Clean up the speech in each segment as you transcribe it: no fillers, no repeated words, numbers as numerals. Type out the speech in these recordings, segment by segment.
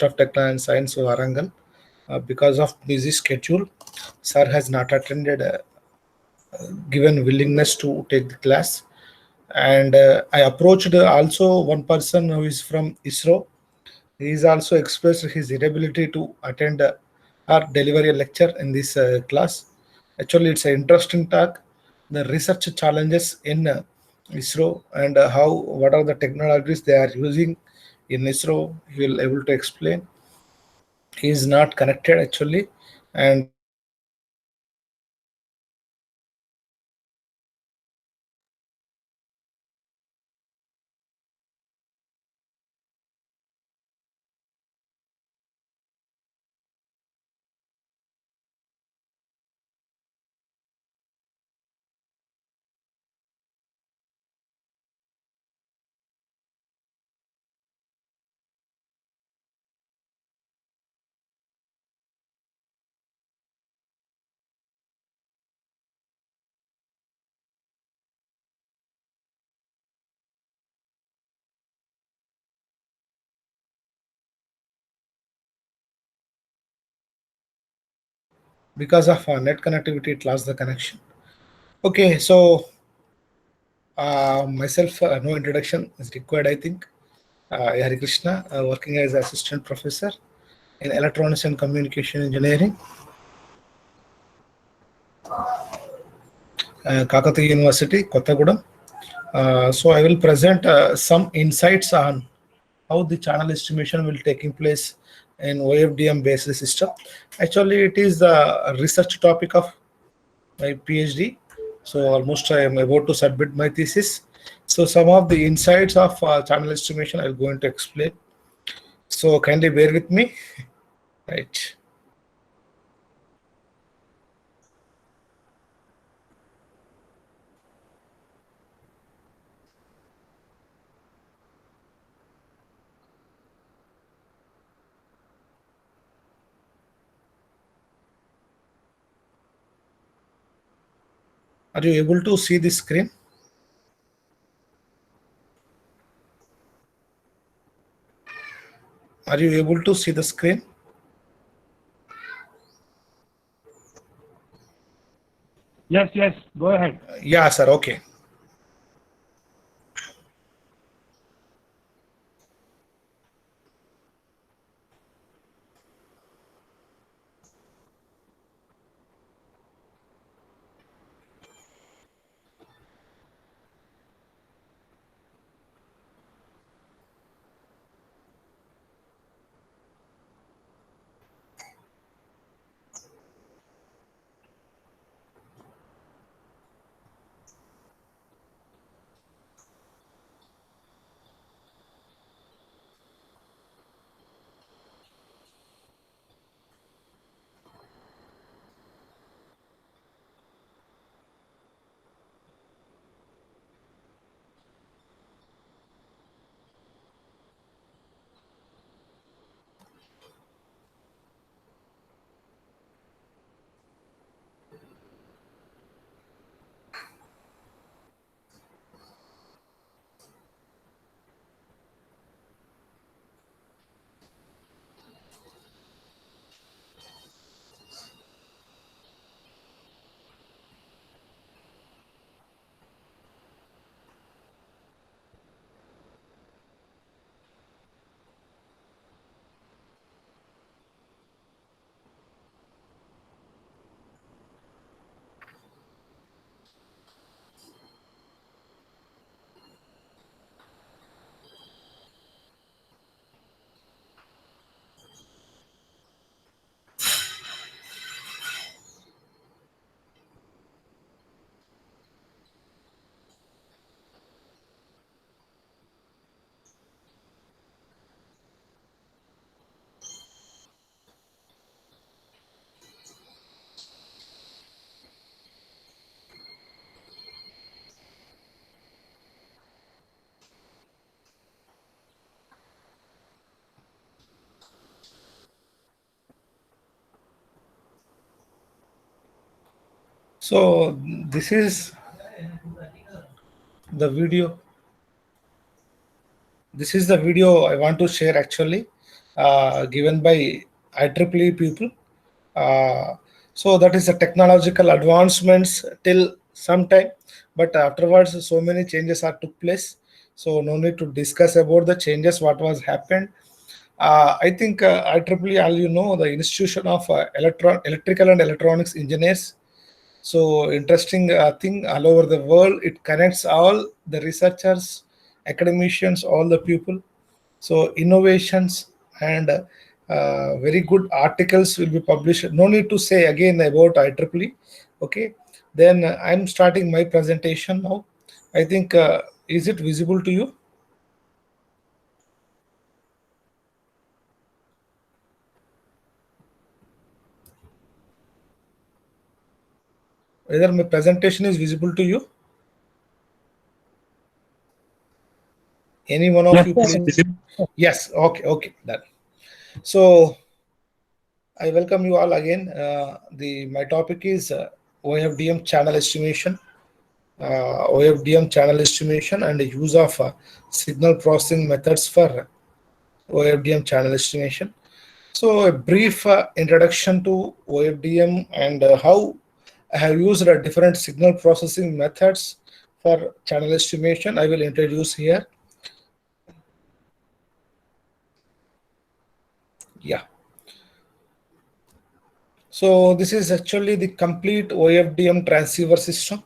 of Technology and Science Varangal. Because of busy schedule, sir has not attended, given willingness to take the class. And I approached also one person who is from ISRO. He is also expressed his inability to attend or deliver a lecture in this class. Actually, it's an interesting talk. The research challenges in ISRO and how what are the technologies they are using in ISRO. He will able to explain. He is not connected actually, and because of net connectivity, it lost the connection. Okay, so myself, no introduction is required, I think. Hari Krishna, working as assistant professor in electronics and communication engineering, Kakatiya University, Kottagudem. So I will present some insights on how the channel estimation will taking place in OFDM based system. Actually, it is the research topic of my PhD. So almost I am about to submit my thesis. So some of the insights of channel estimation I'm going to explain. So kindly bear with me. Right. Are you able to see the screen? Are you able to see the screen? Yes, yes, go ahead. Yeah, sir. Okay. So this is the video. This is the video I want to share actually. given by IEEE people. So that is the technological advancements till some time, but afterwards so many changes are took place. So no need to discuss about the changes what was happened. I think IEEE, all you know, the Institution of Electrical and Electronics Engineers. So interesting thing all over the world. It connects all the researchers, academicians, all the people. So innovations and very good articles will be published. No need to say again about IEEE. Okay. Then I'm starting my presentation now. I think is it visible to you? Whether my presentation is visible to you? Any one of Yes, you, yes. please? Yes. Okay. Okay. Done. So I welcome you all again. The my topic is OFDM channel estimation, OFDM channel estimation, and the use of signal processing methods for OFDM channel estimation. So a brief introduction to OFDM and how I have used different signal processing methods for channel estimation. I will introduce here. Yeah. So this is actually the complete OFDM transceiver system.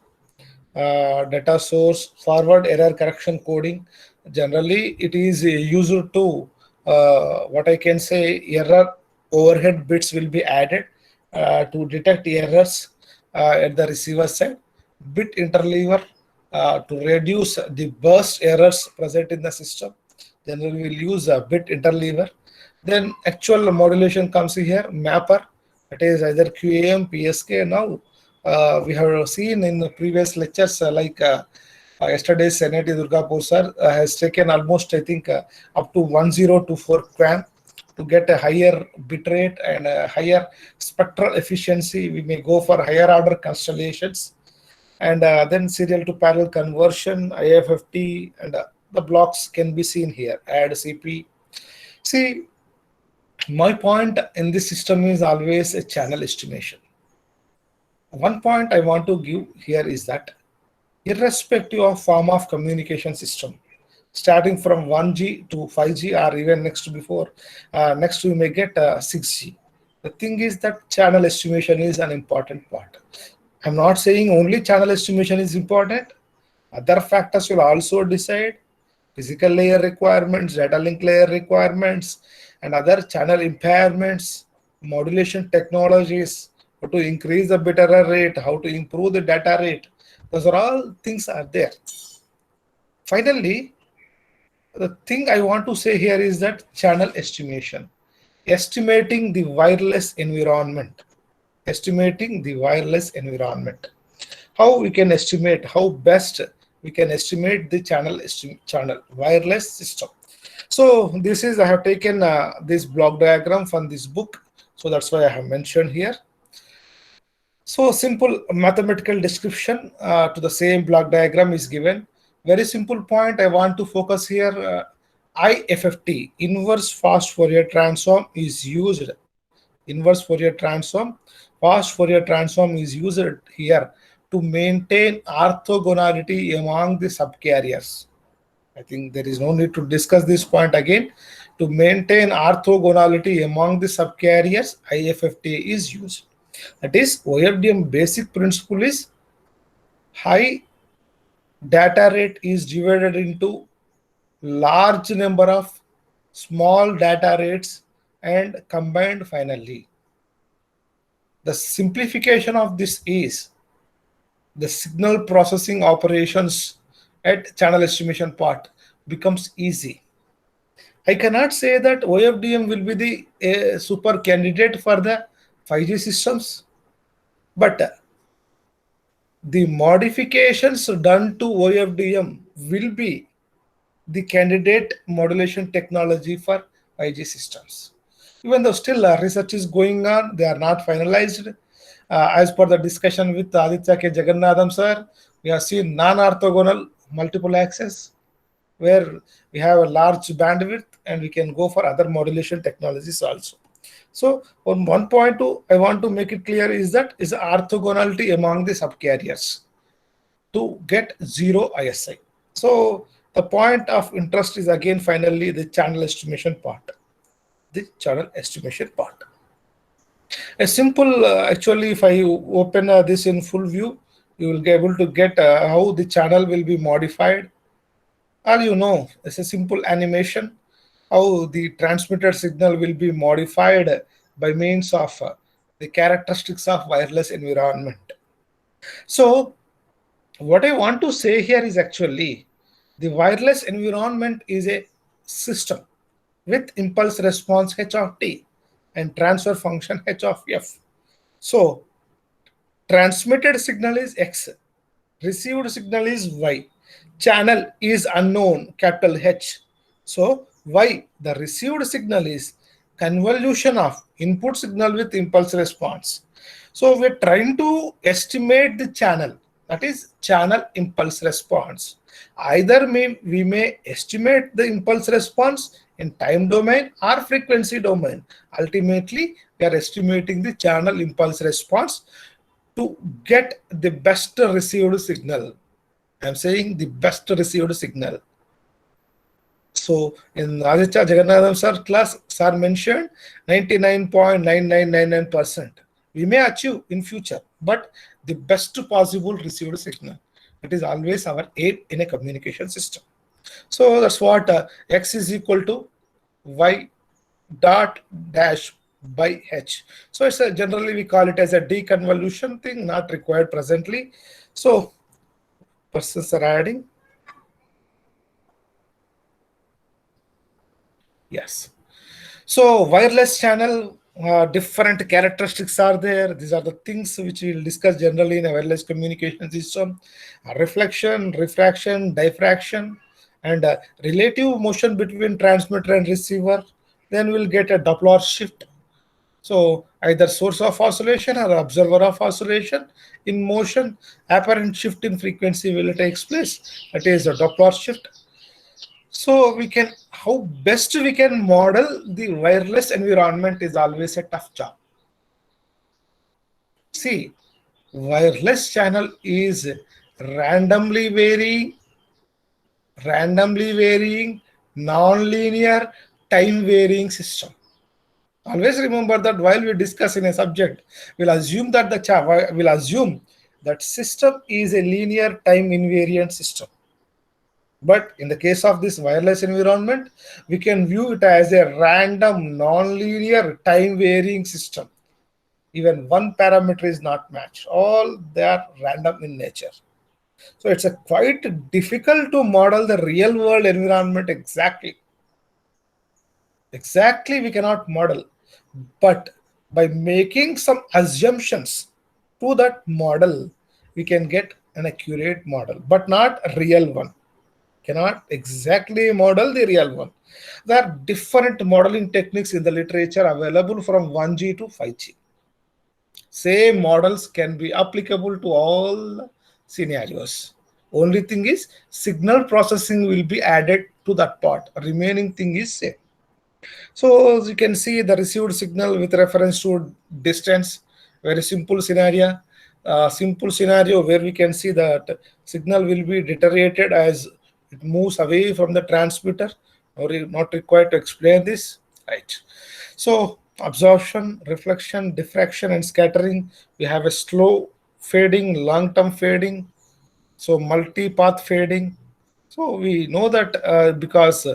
Data source, forward error correction coding. Generally, it is used to what I can say error overhead bits will be added to detect errors at the receiver side. Bit interleaver to reduce the burst errors present in the system. Generally, we'll use a bit interleaver. Then actual modulation comes here, mapper. It is either QAM, PSK. Now we have seen in the previous lectures, yesterday's Senator Durgapur sir has taken almost, I think, up to 1024 QAM to get a higher bit rate and a higher spectral efficiency. We may go for higher order constellations. And then serial to parallel conversion, IFFT, and the blocks can be seen here. Add CP. See, my point in this system is always a channel estimation. One point I want to give here is that irrespective of form of communication system, starting from 1G to 5G or even next we may get 6G. The thing is that channel estimation is an important part. I'm not saying only channel estimation is important. Other factors will also decide physical layer requirements, data link layer requirements, and other channel impairments, modulation technologies, how to increase the bit error rate, how to improve the data rate. Those are all things are there. Finally, the thing I want to say here is that channel estimation, estimating the wireless environment, estimating the wireless environment. How we can estimate, how best we can estimate the channel wireless system. So this is, I have taken this block diagram from this book. So that's why I have mentioned here. So simple mathematical description to the same block diagram is given. Very simple point I want to focus here. IFFT, inverse fast Fourier transform, is used. Inverse Fourier transform, fast Fourier transform is used here to maintain orthogonality among the subcarriers. I think there is no need to discuss this point again. To maintain orthogonality among the subcarriers, IFFT is used. That is, OFDM basic principle is high data rate is divided into large number of small data rates and combined finally. The simplification of this is the signal processing operations at channel estimation part becomes easy. I cannot say that OFDM will be the super candidate for the 5G systems, but the modifications done to OFDM will be the candidate modulation technology for 5G systems. Even though still research is going on, they are not finalized. As per the discussion with Aditya K. Jagannatham sir, we have seen non-orthogonal multiple access, where we have a large bandwidth and we can go for other modulation technologies also. So on 1.2, I want to make it clear is that is orthogonality among the subcarriers to get zero ISI. So the point of interest is again finally the channel estimation part. The channel estimation part. A simple, actually, if I open this in full view, you will be able to get how the channel will be modified. All you know, it's a simple animation, how the transmitted signal will be modified by means of the characteristics of wireless environment. So what I want to say here is actually the wireless environment is a system with impulse response h of t and transfer function h of f. So transmitted signal is x, received signal is y, channel is unknown, capital H. So y, the received signal is convolution of input signal with impulse response. So we're trying to estimate the channel, that is channel impulse response. Either we may estimate the impulse response in time domain or frequency domain. Ultimately, we are estimating the channel impulse response to get the best received signal. I'm saying the best received signal. So in Aditya Jagannathan sir class, sir mentioned 99.9999%. We may achieve in future, but the best possible received signal. It is always our aim in a communication system. So that's what x is equal to y dot dash by h. So it's a, generally we call it as a deconvolution thing, not required presently. So persons are adding. Yes. So wireless channel, different characteristics are there. These are the things which we'll discuss generally in a wireless communication system. Reflection, refraction, diffraction, and relative motion between transmitter and receiver. Then we'll get a Doppler shift. So either source of oscillation or observer of oscillation in motion, apparent shift in frequency will take place. That is a Doppler shift. So we can, how best we can model the wireless environment is always a tough job. See, wireless channel is randomly varying, non-linear, time varying system. Always remember that while we discuss in a subject, we'll assume that system is a linear time invariant system. But in the case of this wireless environment, we can view it as a random, non-linear, time-varying system. Even one parameter is not matched. All they are random in nature. So it's a quite difficult to model the real-world environment exactly. Exactly, we cannot model. But by making some assumptions to that model, we can get an accurate model, but not a real one. Cannot exactly model the real one. There are different modeling techniques in the literature available from 1G to 5G. Same models can be applicable to all scenarios. Only thing is signal processing will be added to that part. Remaining thing is same. So as you can see the received signal with reference to distance, very simple scenario. Simple scenario where we can see that signal will be deteriorated as it moves away from the transmitter, or not required to explain this, right? So absorption, reflection, diffraction, and scattering. We have a slow fading, long-term fading, so multi-path fading. So we know that because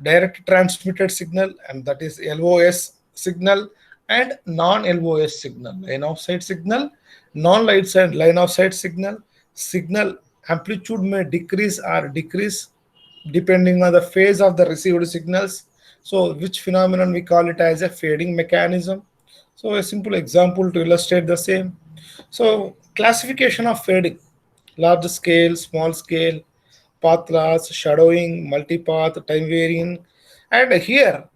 direct transmitted signal, and that is LOS signal and non-LOS signal, line of sight signal, non-light side line of sight signal amplitude may decrease or decrease depending on the phase of the received signals. So which phenomenon we call it as a fading mechanism. So a simple example to illustrate the same. So classification of fading: large scale, small scale, path loss, shadowing, multipath, time varying. And here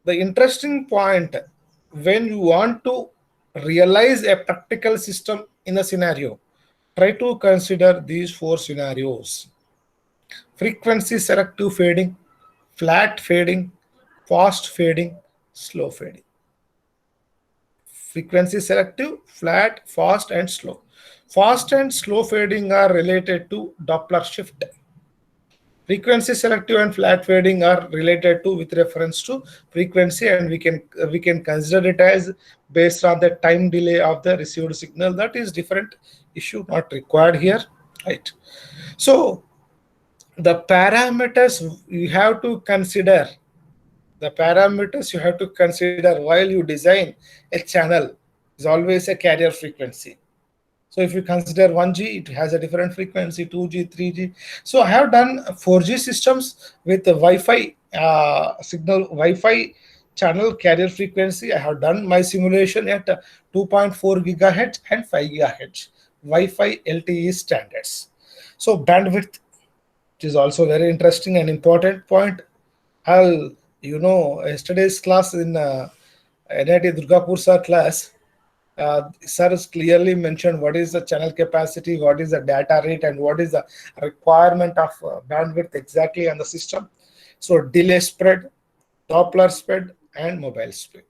the interesting point, when you want to realize a practical system in a scenario, try to consider these four scenarios. frequency selective fading, flat fading, fast fading, slow fading. Frequency selective, flat, fast, and slow. Fast and slow fading are related to Doppler shift. Frequency selective and flat fading are related to with reference to frequency, and we can consider it as based on the time delay of the received signal. That is different issue, not required here, right? So the parameters you have to consider, while you design a channel is always a carrier frequency. So if you consider 1G, it has a different frequency, 2G, 3G. So I have done 4G systems with the Wi-Fi Wi-Fi channel carrier frequency. I have done my simulation at 2.4 gigahertz and 5 gigahertz Wi-Fi LTE standards. So bandwidth is also very interesting and important point. Yesterday's class in NIT Durgapur sir class, sir has clearly mentioned what is the channel capacity, what is the data rate, and what is the requirement of bandwidth exactly on the system. So delay spread, Doppler spread, and mobile speed.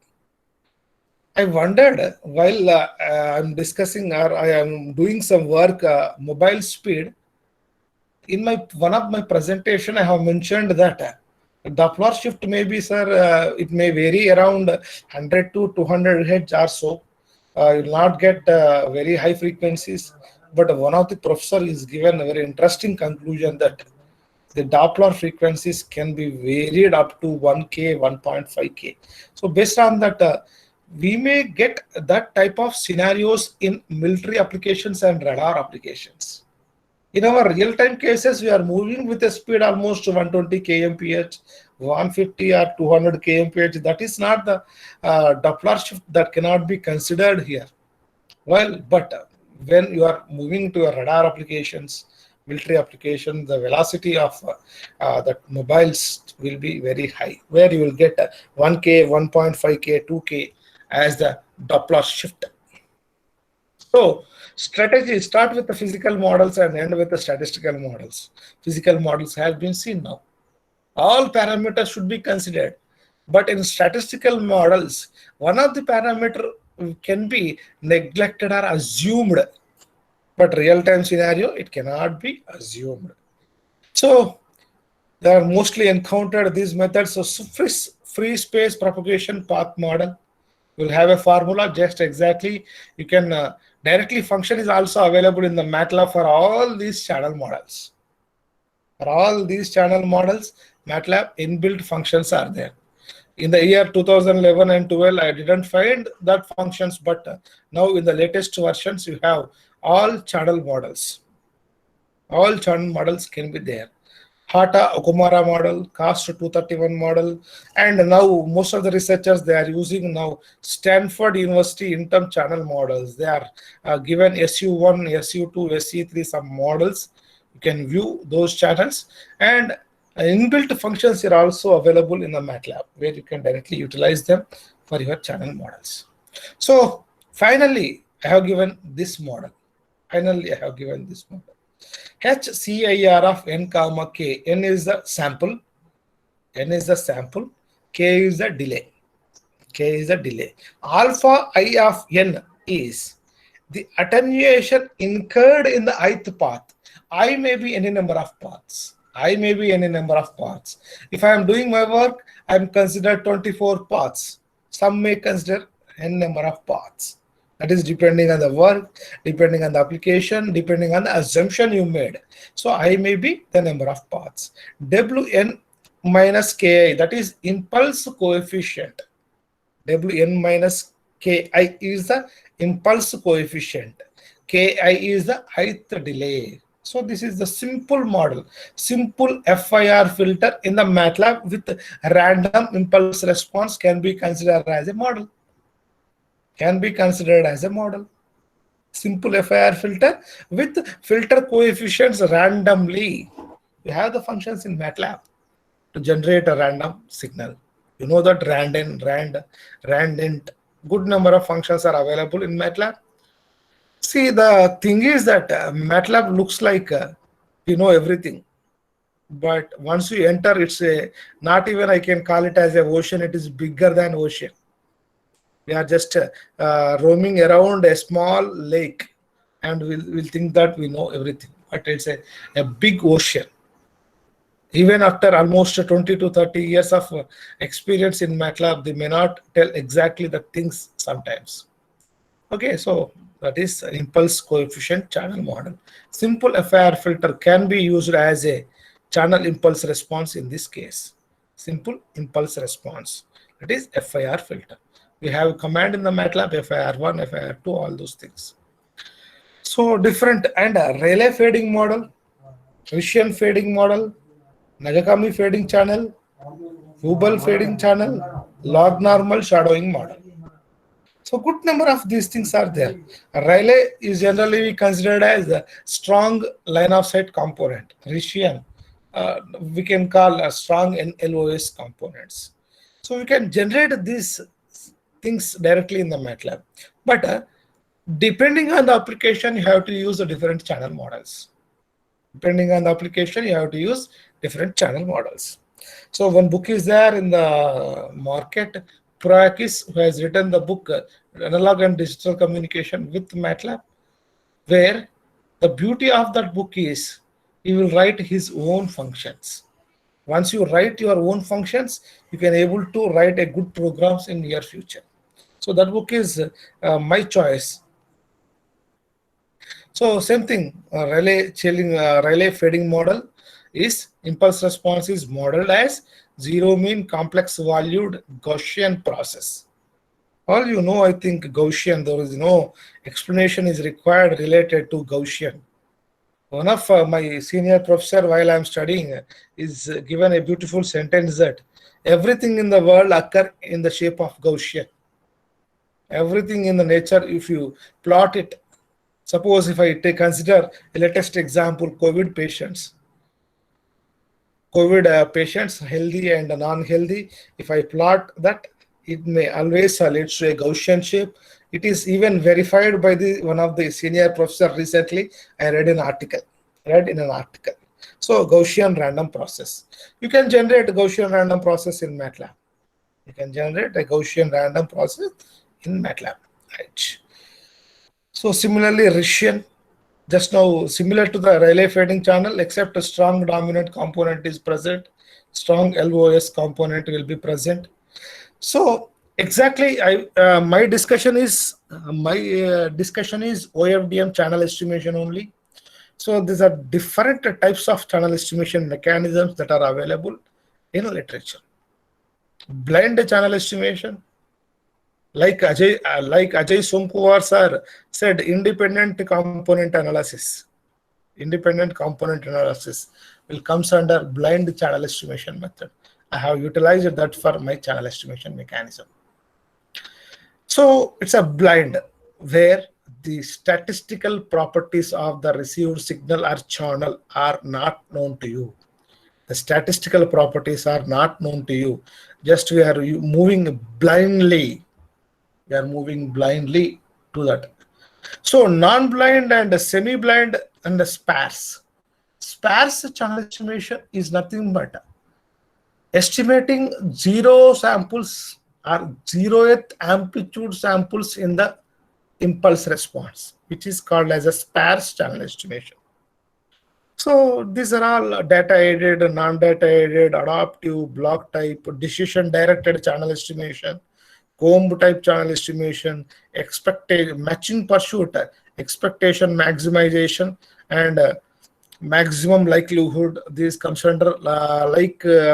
I wondered while I'm discussing or I am doing some work, mobile speed. In one of my presentation, I have mentioned that Doppler shift may be, sir, it may vary around 100 to 200 hertz or so. You will not get very high frequencies. But one of the professor is given a very interesting conclusion that the Doppler frequencies can be varied up to 1K, 1.5K. So based on that, we may get that type of scenarios in military applications and radar applications. In our real-time cases, we are moving with a speed almost 120 kmph, 150 or 200 kmph. That is not the Doppler shift that cannot be considered here. Well, but when you are moving to a radar applications, military application, the velocity of the mobiles will be very high, where you will get 1K, 1.5K, 2K as the Doppler shift. So strategy start with the physical models and end with the statistical models. Physical models have been seen now. All parameters should be considered. But in statistical models, one of the parameter can be neglected or assumed. But real-time scenario, it cannot be assumed. So they are mostly encountered these methods of free space propagation path model. You'll have a formula just exactly. You can directly function is also available in the MATLAB for all these channel models. For all these channel models, MATLAB inbuilt functions are there. In the year 2011 and 12, I didn't find that functions, but now in the latest versions, you have all channel models. All channel models can be there. Hata Okumara model, CAST 231 model, and now most of the researchers, they are using now Stanford University interim channel models. They are given SU1, SU2, SE3 some models. You can view those channels, and inbuilt functions are also available in the MATLAB, where you can directly utilize them for your channel models. So finally, I have given this model. HCIR of n comma k. N is the sample. K is the delay. Alpha I of n is the attenuation incurred in the ith path. I may be any number of paths. If I am doing my work, I am considered 24 paths. Some may consider n number of paths. That is depending on the work, depending on the application, depending on the assumption you made. So I may be the number of paths. Wn minus ki, that is impulse coefficient. Wn minus ki is the impulse coefficient. Ki is the ith delay. So this is the simple model, simple FIR filter in the MATLAB with random impulse response can be considered as a model. Simple FIR filter with filter coefficients randomly. You have the functions in MATLAB to generate a random signal. You know that randint, good number of functions are available in MATLAB. See, the thing is that MATLAB looks like you know everything. But once you enter, it's a not even I can call it as a ocean. It is bigger than ocean. We are just roaming around a small lake, and we'll think that we know everything. But it's a big ocean. Even after almost 20 to 30 years of experience in MATLAB, they may not tell exactly the things sometimes. Okay, so that is impulse coefficient channel model. Simple FIR filter can be used as a channel impulse response in this case. Simple impulse response. That is FIR filter. We have command in the MATLAB FIR1, FIR2, all those things. So different and Rayleigh fading model, Gaussian fading model, Nagakami fading channel, Hubble fading channel, log normal shadowing model. So good number of these things are there. Rayleigh is generally considered as a strong line of sight component. Gaussian, we can call a strong LOS components. So we can generate these things directly in the MATLAB. But depending on the application, you have to use the different channel models. Depending on the application, you have to use different channel models. So one book is there in the market. Proakis, who has written the book Analog and Digital Communication with MATLAB, where the beauty of that book is he will write his own functions. Once you write your own functions, you can able to write a good programs in your future. So that book is my choice. So same thing, Rayleigh fading model is impulse response is modeled as zero mean complex valued Gaussian process. All you know, I think Gaussian, there is no explanation is required related to Gaussian. One of my senior professor while I'm studying is given a beautiful sentence that everything in the world occur in the shape of Gaussian. Everything in the nature, if you plot it, suppose if I consider a latest example, COVID patients. COVID patients, healthy and non-healthy, if I plot that, it may always lead to a Gaussian shape. It is even verified by one of the senior professor recently. I read in an article. So Gaussian random process. You can generate a Gaussian random process in MATLAB. You can generate a Gaussian random process in MATLAB. Right. So similarly, Gaussian, just now similar to the Rayleigh fading channel, except a strong dominant component is present. Strong LOS component will be present. So exactly, my discussion is OFDM channel estimation only. So these are different types of channel estimation mechanisms that are available in literature. Blind channel estimation, like Ajay Somkuwar sir said, independent component analysis. Independent component analysis will comes under blind channel estimation method. I have utilized that for my channel estimation mechanism. So it's a blind where the statistical properties of the received signal or channel are not known to you. The statistical properties are not known to you. Just we are moving blindly. We are moving blindly to that. So non-blind and semi-blind and sparse. Sparse channel estimation is nothing but estimating zero samples or zeroth amplitude samples in the impulse response, which is called as a sparse channel estimation. So these are all data aided, non-data aided, adaptive, block type, decision directed channel estimation, comb type channel estimation, expected matching pursuit, expectation maximization, and maximum likelihood. These comes under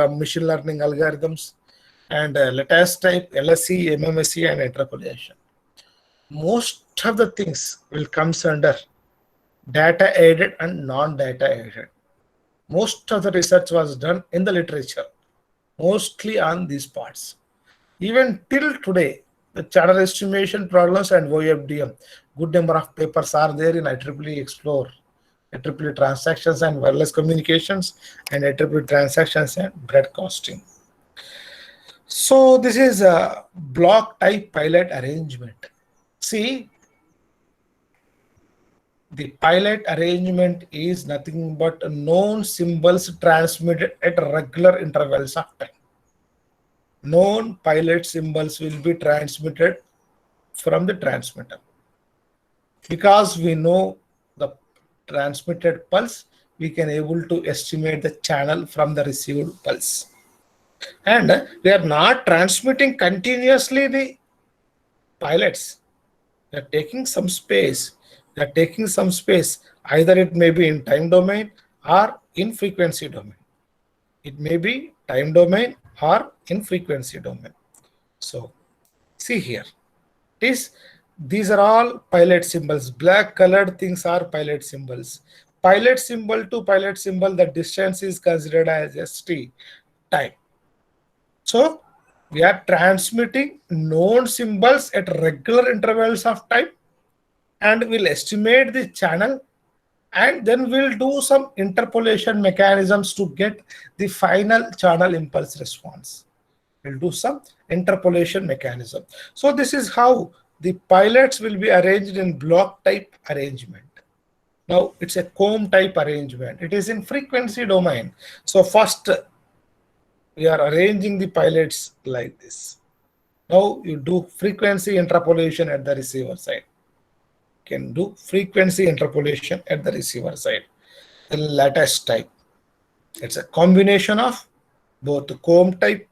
machine learning algorithms, and lattice type, LSE, MMSE, and interpolation. Most of the things will comes under data aided and non-data aided. Most of the research was done in the literature, mostly on these parts. Even till today, the channel estimation problems and OFDM, good number of papers are there in IEEE Explore, IEEE transactions and wireless communications, and IEEE transactions and broadcasting. So this is a block type pilot arrangement. See, The pilot arrangement is nothing but known symbols transmitted at regular intervals of time. Known pilot symbols will be transmitted from the transmitter. Because we know the transmitted pulse, we can able to estimate the channel from the received pulse. And we are not transmitting continuously the pilots. They are taking some space. They are taking some space. Either it may be in time domain or in frequency domain. It may be time domain or in frequency domain. So see here. These are all pilot symbols. Black colored things are pilot symbols. Pilot symbol to pilot symbol, the distance is considered as ST, time. So we are transmitting known symbols at regular intervals of time, and we'll estimate the channel, and then we'll do some interpolation mechanisms to get the final channel impulse response. We'll do some interpolation mechanism. So this is how the pilots will be arranged in block type arrangement. Now it's a comb type arrangement. It is in frequency domain. So first we are arranging the pilots like this. Now you do frequency interpolation at the receiver side. You can do frequency interpolation at the receiver side. The lattice type. It's a combination of both the comb type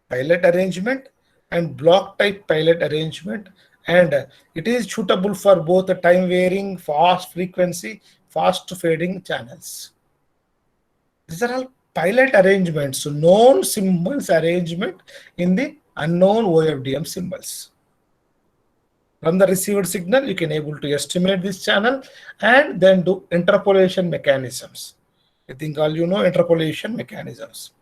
pilot arrangement and block type pilot arrangement, and it is suitable for both the time varying, fast frequency, fast fading channels. These are all pilot arrangements, so known symbols arrangement in the unknown OFDM symbols. From the received signal, you can able to estimate this channel and then do interpolation mechanisms. I think all you know interpolation mechanisms.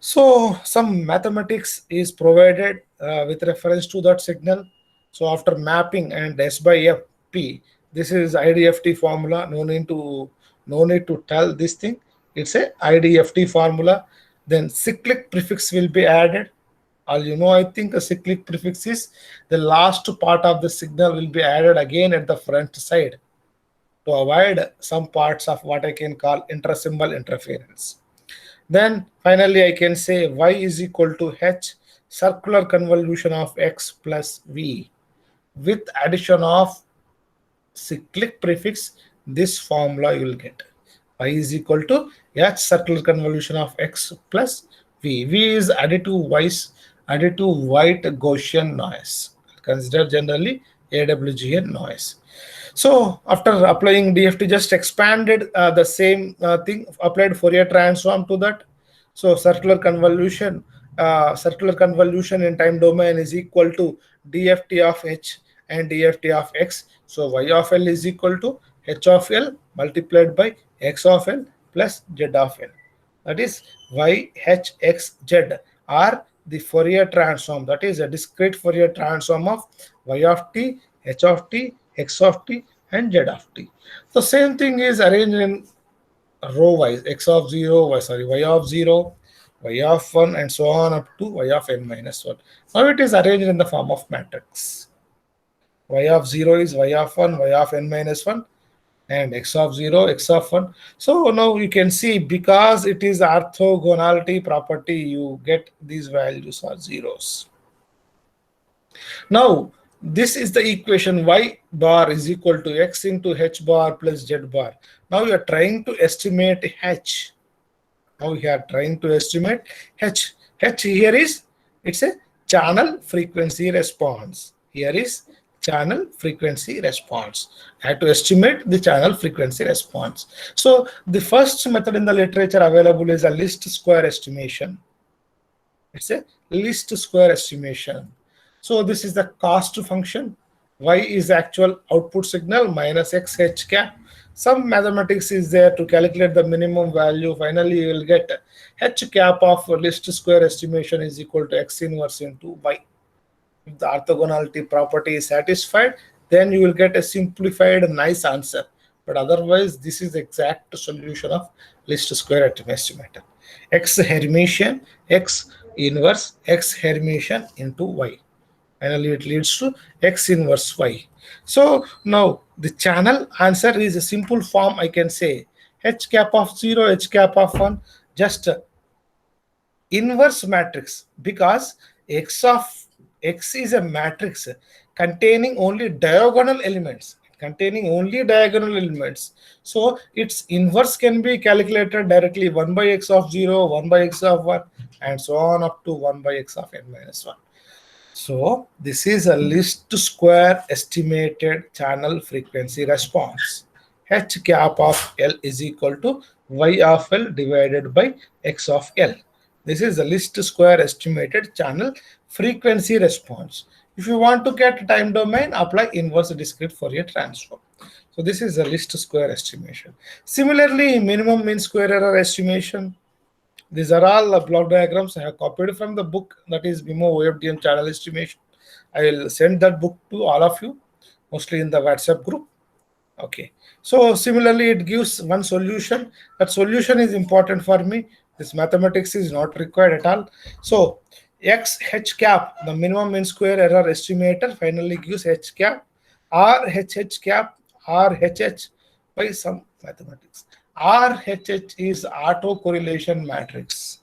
So some mathematics is provided with reference to that signal. So after mapping and S by FP, this is IDFT formula. No need to tell this thing. It's a IDFT formula. Then cyclic prefix will be added. All you know, I think a cyclic prefix is the last part of the signal will be added again at the front side to avoid some parts of what I can call intrasymbol interference. Then finally I can say y is equal to h circular convolution of x plus v with addition of cyclic prefix. This formula you will get. Y is equal to h circular convolution of x plus v. V is additive white Gaussian noise. Consider generally AWGN noise. So after applying DFT, just expanded the same thing, applied Fourier transform to that. So circular convolution in time domain is equal to DFT of h and DFT of x. So y of l is equal to h of l multiplied by x of l plus z of l. That is y, h, x, z are the Fourier transform. That is a discrete Fourier transform of y of t, h of t, x of t, and z of t. The same thing is arranged in row wise, y of 0, y of 1, and so on up to y of n minus 1. Now it is arranged in the form of matrix. Y of 0 is y of 1, y of n minus 1, and x of 0, x of 1. So now you can see, because it is orthogonality property, you get these values are zeros. Now this is the equation y bar is equal to x into h bar plus z bar. Now you are trying to estimate h. Now we are trying to estimate h. H here is, it's a channel frequency response. Here is channel frequency response. I have to estimate the channel frequency response. So the first method in the literature available is a least square estimation. It's a least square estimation. So this is the cost function. Y is actual output signal minus x h cap. Some mathematics is there to calculate the minimum value. Finally, you will get h cap of least square estimation is equal to x inverse into y. If the orthogonality property is satisfied, then you will get a simplified nice answer. But otherwise, this is the exact solution of least square estimator. X Hermitian, x inverse, x Hermitian into y. Finally, it leads to x inverse y. So now the channel answer is a simple form. I can say h cap of 0, h cap of 1, just inverse matrix, because x is a matrix containing only diagonal elements. So its inverse can be calculated directly, 1 by x of 0, 1 by x of 1, and so on up to 1 by x of n minus 1. So this is a least square estimated channel frequency response. H cap of L is equal to y of L divided by x of L. This is the least square estimated channel frequency response. If you want to get time domain, apply inverse discrete Fourier transform. So this is the least square estimation. Similarly, minimum mean square error estimation. These are all block diagrams I have copied from the book, that is BIMO OFDM channel estimation. I will send that book to all of you, mostly in the WhatsApp group. Okay. So similarly, it gives one solution. That solution is important for me. This mathematics is not required at all. So x h cap, the minimum mean square error estimator, finally gives h cap r h cap r h by some mathematics. RHH is autocorrelation matrix,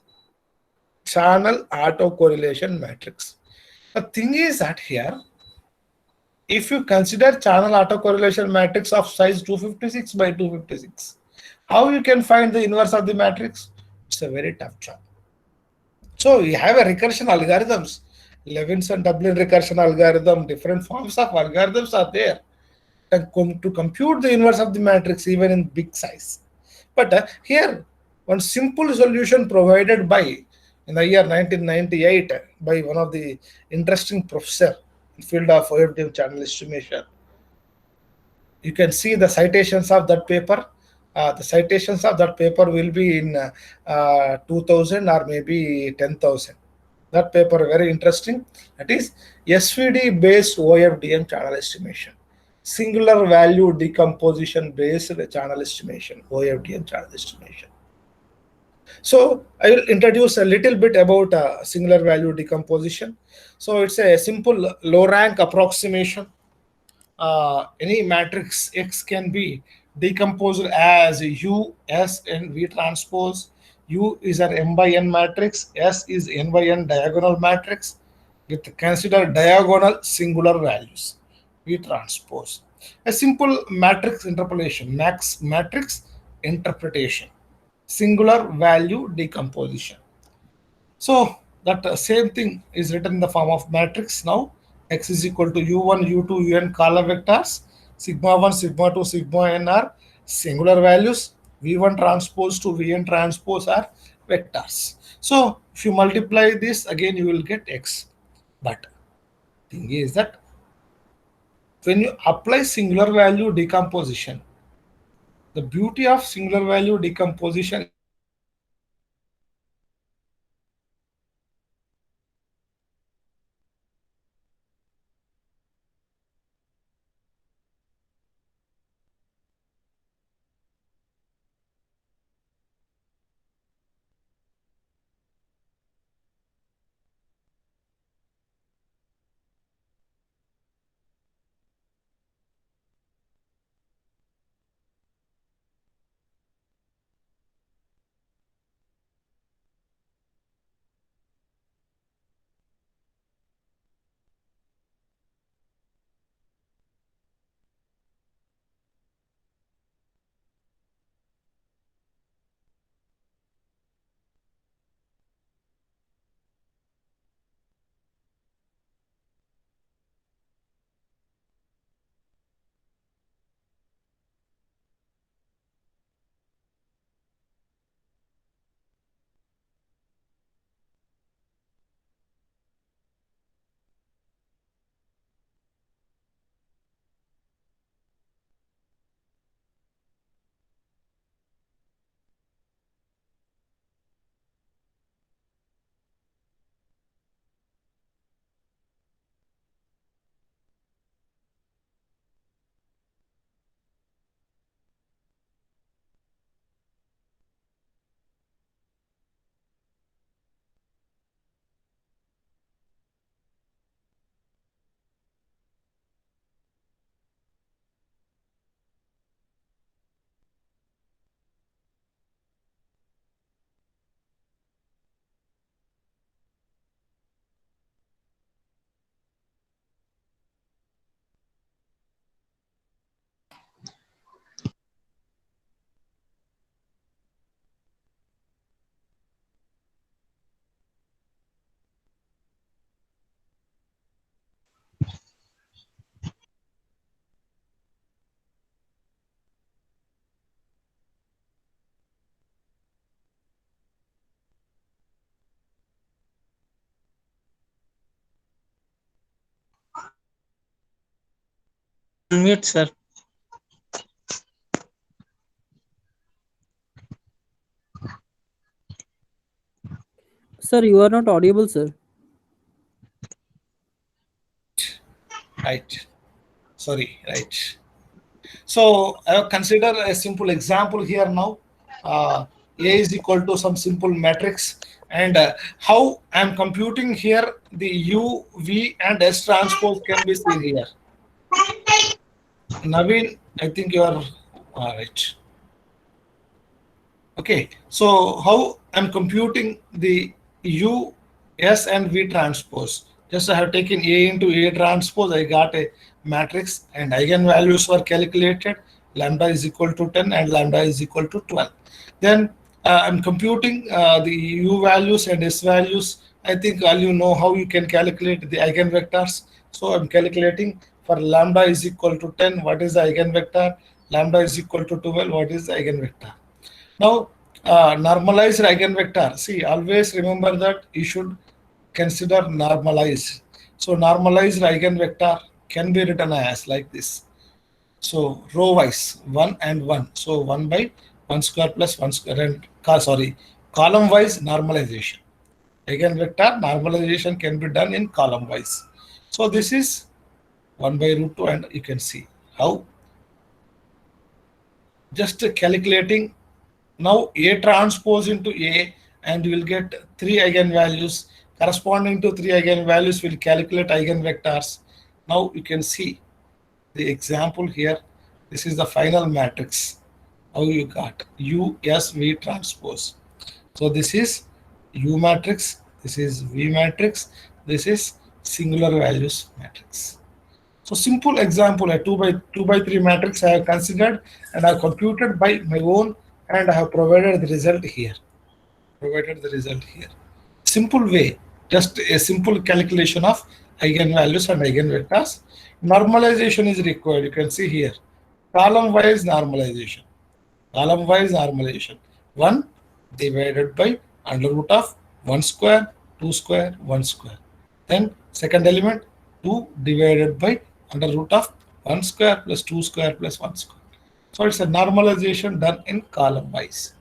channel autocorrelation matrix. The thing is that here, if you consider channel autocorrelation matrix of size 256 by 256, how you can find the inverse of the matrix? It's a very tough job. So we have a recursion algorithms, Levinson Dublin recursion algorithm, different forms of algorithms are there to compute the inverse of the matrix even in big size. But here, one simple solution provided by in the year 1998 by one of the interesting professor in field of OFDM channel estimation. You can see the citations of that paper. The citations of that paper will be in 2000 or maybe 10,000. That paper very interesting. That is SVD based OFDM channel estimation, singular value decomposition based channel estimation, OFDM channel estimation. So I will introduce a little bit about singular value decomposition. So it's a simple low rank approximation. Any matrix X can be decomposed as U, S, and V transpose. U is an M by N matrix. S is N by N diagonal matrix with consider diagonal singular values. V transpose. A simple matrix interpolation, max matrix interpretation, singular value decomposition. So that same thing is written in the form of matrix now. X is equal to u1, u2, un column vectors. Sigma 1, sigma 2, sigma n are singular values. V1 transpose to Vn transpose are vectors. So if you multiply this again, you will get x. But thing is that when you apply singular value decomposition, the beauty of singular value decomposition is that Unmute, sir. Sir, you are not audible, sir. Right. Sorry, right. So I have consider a simple example here now. A is equal to some simple matrix, and how I'm computing here the U, V, and S transpose can be seen here. Naveen, I think you are all right. Okay, so how I'm computing the U, S, and V transpose. Just I have taken A into A transpose, I got a matrix, and eigenvalues were calculated. Lambda is equal to 10 and lambda is equal to 12. Then I'm computing the U values and S values. I think all you know how you can calculate the eigenvectors. So I'm calculating for lambda is equal to 10, what is the eigenvector? Lambda is equal to 12, what is the eigenvector? Now, normalized eigenvector. See, always remember that you should consider normalized. So, normalized eigenvector can be written as like this. So, row wise 1 and 1. So, 1 by 1 square plus 1 square and column wise normalization. Eigenvector normalization can be done in column wise. So, this is 1 by root 2, and you can see how just calculating. Now A transpose into A, and you will get 3 eigenvalues. Corresponding to 3 eigenvalues, will calculate eigenvectors. Now you can see the example here. This is the final matrix. How you got U, S, V transpose. So this is U matrix, this is V matrix, this is singular values matrix. So simple example, a 2 by 3 matrix I have considered and I have computed by my own, and I have provided the result here. Simple way, just a simple calculation of eigenvalues and eigenvectors. Normalization is required. You can see here, column wise normalization. 1 divided by under root of 1 square, 2 square, 1 square. Then second element, 2 divided by under root of 1 square plus 2 square plus 1 square. So it's a normalization done in column wise.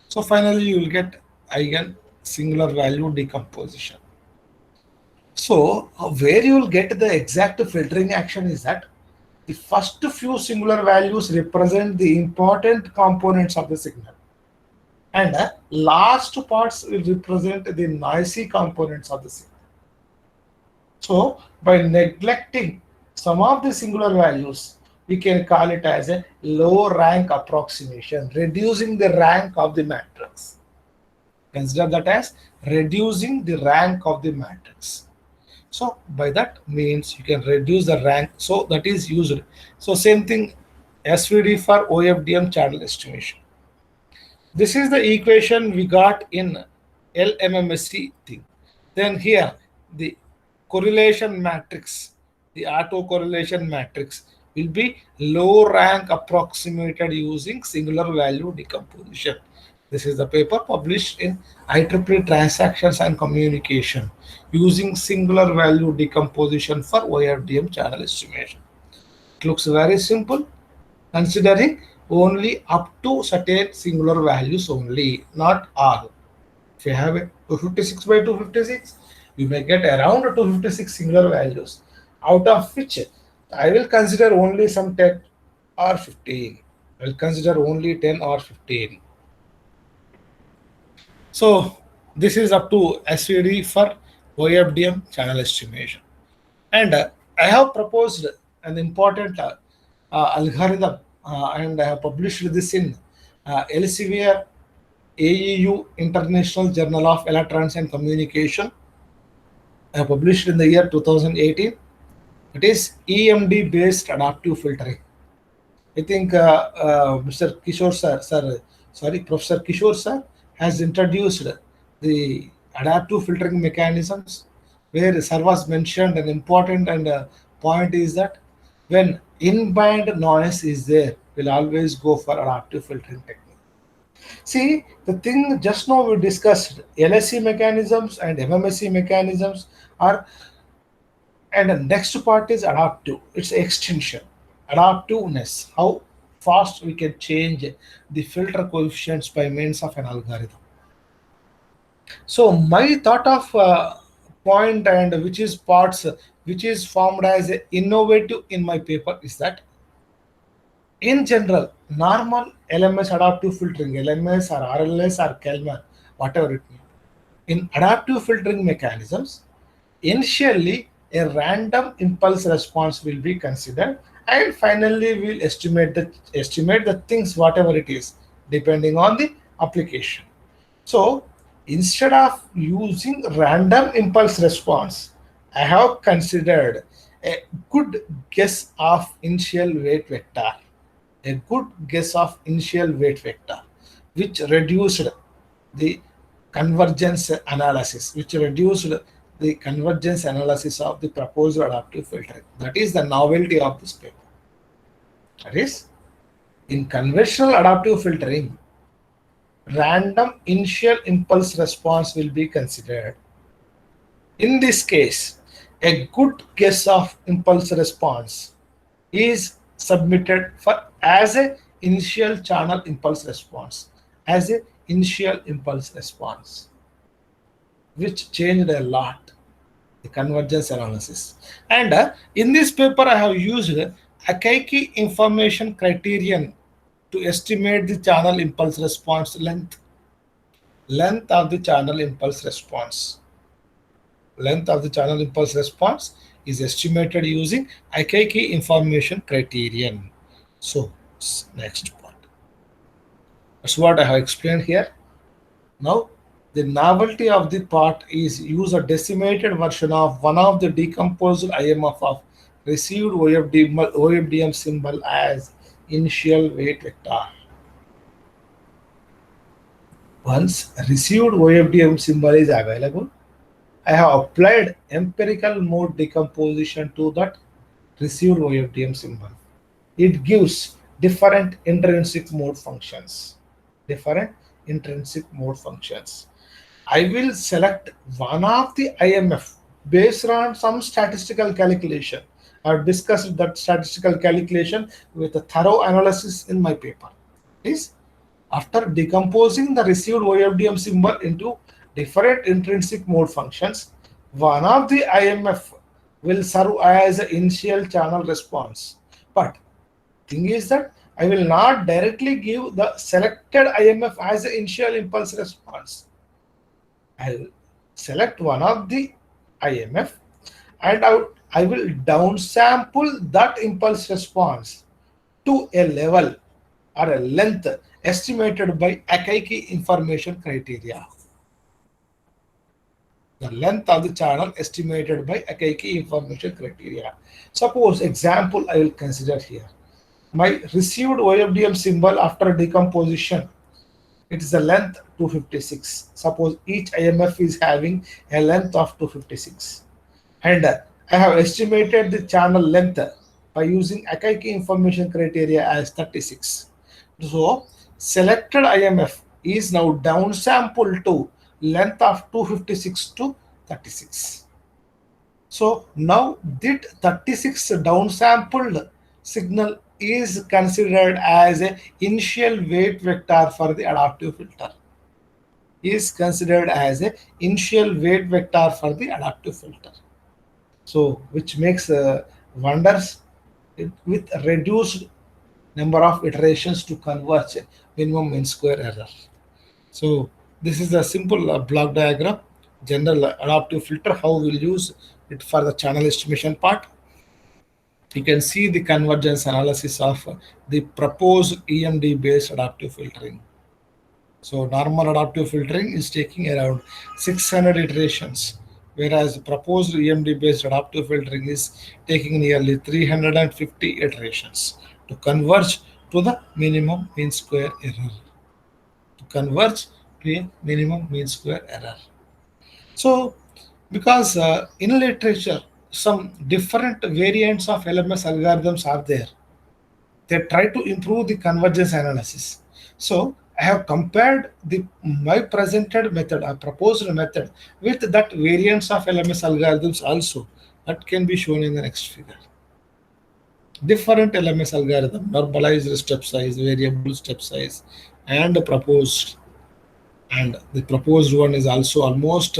So finally you will get eigen singular value decomposition. So where you will get the exact filtering action is that the first few singular values represent the important components of the signal, and last parts will represent the noisy components of the signal. So by neglecting some of the singular values, we can call it as a low rank approximation, reducing the rank of the matrix. Consider that as reducing the rank of the matrix. So by that means you can reduce the rank. So that is used. So same thing, SVD for OFDM channel estimation. This is the equation we got in LMMSC thing. Then here the correlation matrix, the autocorrelation matrix will be low rank approximated using singular value decomposition. This is the paper published in IEEE Transactions and Communication using singular value decomposition for OFDM channel estimation. It looks very simple, considering only up to certain singular values only, not all. If you have a 256 by 256, you may get around 256 singular values, out of which I will consider only some 10 or 15. I will consider only 10 or 15. So this is up to SVD for OFDM channel estimation. And I have proposed an important algorithm, and I have published this in Elsevier AEU International Journal of Electronics and Communication. I have published in the year 2018. It is EMD based adaptive filtering. I think Mr. Kishore Professor Kishore sir has introduced the adaptive filtering mechanisms, where sir was mentioned an important and point is that when in-band noise is there, we'll always go for adaptive filtering technique. See, the thing just now we discussed, LSC mechanisms and MMSC mechanisms are, and the next part is adaptive, it's extension. adaptiveness, how fast we can change the filter coefficients by means of an algorithm. So my thought of point and which is parts which is formed as a innovative in my paper is that in general, normal LMS adaptive filtering, LMS or RLS or Kalman, whatever it may be, in adaptive filtering mechanisms, initially a random impulse response will be considered, and finally we'll estimate the things whatever it is depending on the application. So instead of using random impulse response, I have considered a good guess of initial weight vector, a good guess of initial weight vector, which reduced the convergence analysis, of the proposed adaptive filtering. That is the novelty of this paper. That is, in conventional adaptive filtering, random initial impulse response will be considered. In this case, a good guess of impulse response is submitted for as a initial channel impulse response, as a initial impulse response, which changed a lot the convergence analysis. And in this paper, I have used Akaike information criterion to estimate the channel impulse response length of the channel impulse response. Length of the channel impulse response is estimated using Akaike information criterion. So, next part. That's what I have explained here. Now, the novelty of the part is use a decimated version of one of the decomposed IMF of received OFDM symbol as initial weight vector. Once received OFDM symbol is available, I have applied empirical mode decomposition to that received OFDM symbol. It gives different intrinsic mode functions. I will select one of the IMF based on some statistical calculation. I have discussed that statistical calculation with a thorough analysis in my paper. Is after decomposing the received OFDM symbol into different intrinsic mode functions, one of the IMF will serve as an initial channel response. But thing is that I will not directly give the selected IMF as an initial impulse response. I will select one of the IMF and I will downsample that impulse response to a level or a length estimated by Akaike information criteria. The length of the channel estimated by Akaike information criteria. Suppose example I will consider here. My received OFDM symbol after decomposition, it is the length 256. Suppose each IMF is having a length of 256. And I have estimated the channel length by using Akaike information criteria as 36. So selected IMF is now downsampled to length of 256 to 36. So now that 36 downsampled signal is considered as an initial weight vector for the adaptive filter. So which makes wonders with reduced number of iterations to converge minimum mean square error. So this is a simple block diagram, general adaptive filter, how we'll use it for the channel estimation part. You can see the convergence analysis of the proposed EMD based adaptive filtering. So normal adaptive filtering is taking around 600 iterations, whereas proposed EMD based adaptive filtering is taking nearly 350 iterations to converge to the minimum mean square error. So because in literature some different variants of LMS algorithms are there, they try to improve the convergence analysis. So I have compared my presented method, a proposed method, with that variants of LMS algorithms also. That can be shown in the next figure. different LMS algorithm, normalized step size, variable step size, and proposed. And the proposed one is also almost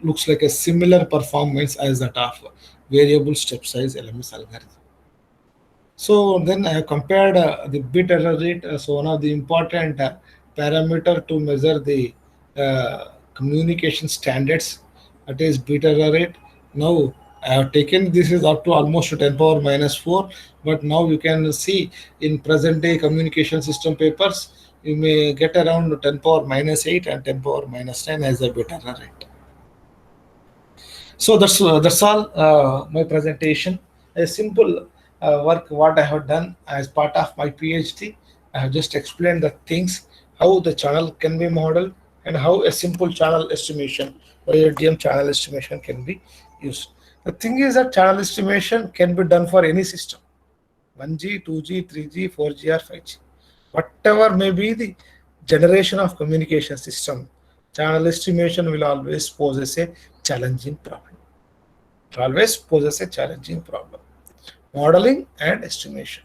looks like a similar performance as that of variable step size LMS algorithm. So then I have compared the bit error rate as one of the important parameter to measure the communication standards. That is bit error rate. Now I have taken this is up to almost 10 power minus 4, but now you can see in present day communication system papers, you may get around 10 power minus 8 and 10 power minus 10 as a bit error rate. So that's all my presentation. A simple work what I have done as part of my PhD. I have just explained the things how the channel can be modeled and how a simple channel estimation or ADM channel estimation can be used. The thing is that channel estimation can be done for any system 1G, 2G, 3G, 4G, or 5G. Whatever may be the generation of communication system, channel estimation will always pose as a challenging problem. It always poses a challenging problem. Modeling and estimation.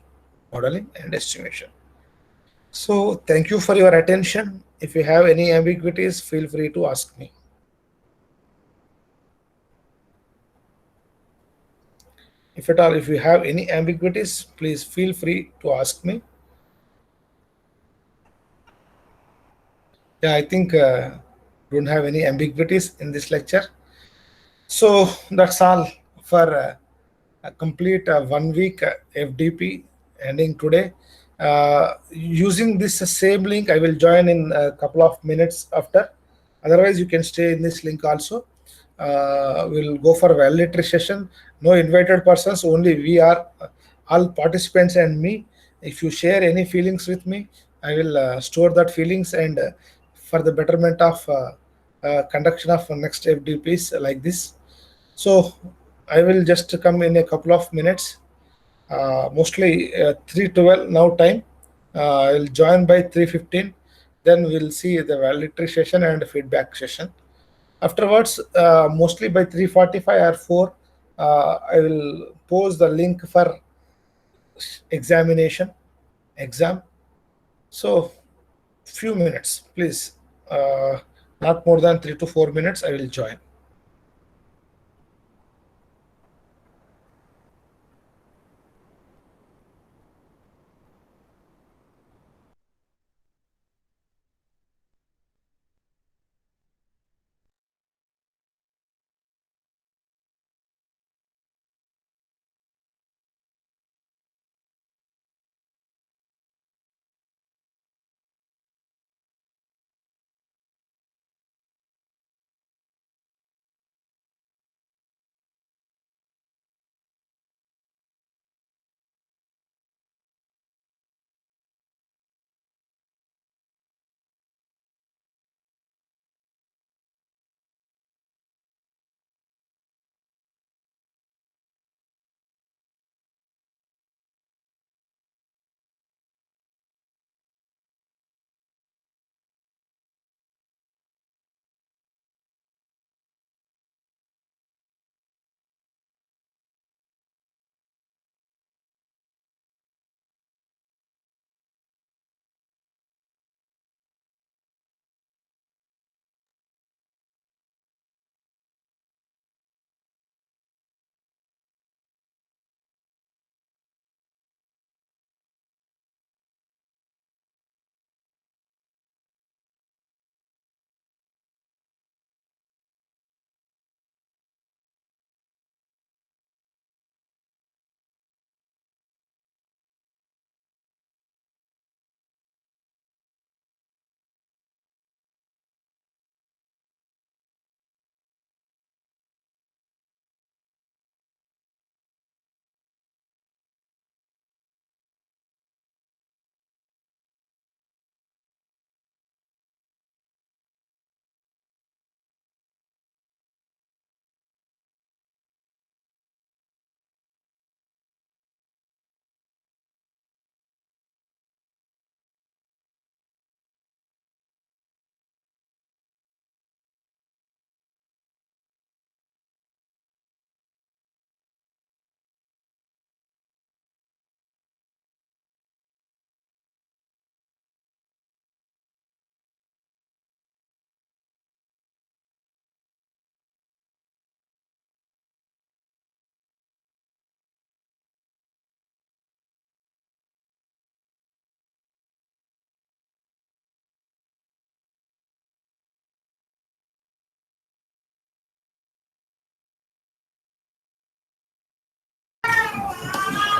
Modeling and estimation. So thank you for your attention. If you have any ambiguities, feel free to ask me. If at all, if you have any ambiguities, please feel free to ask me. Yeah, I think don't have any ambiguities in this lecture. So that's all for a complete 1 week FDP ending today. Using this same link, I will join in a couple of minutes after. Otherwise, you can stay in this link also. We'll go for validatory session. No invited persons, only we are all participants and me. If you share any feelings with me, I will store that feelings and for the betterment of conduction of next FDPs like this. So I will just come in a couple of minutes, mostly 3:12 now time. I'll join by 3:15. Then we'll see the validatory session and feedback session. Afterwards, mostly by 3:45 or 4, I will post the link for examination, exam. So few minutes, please. Not more than 3 to 4 minutes, I will join.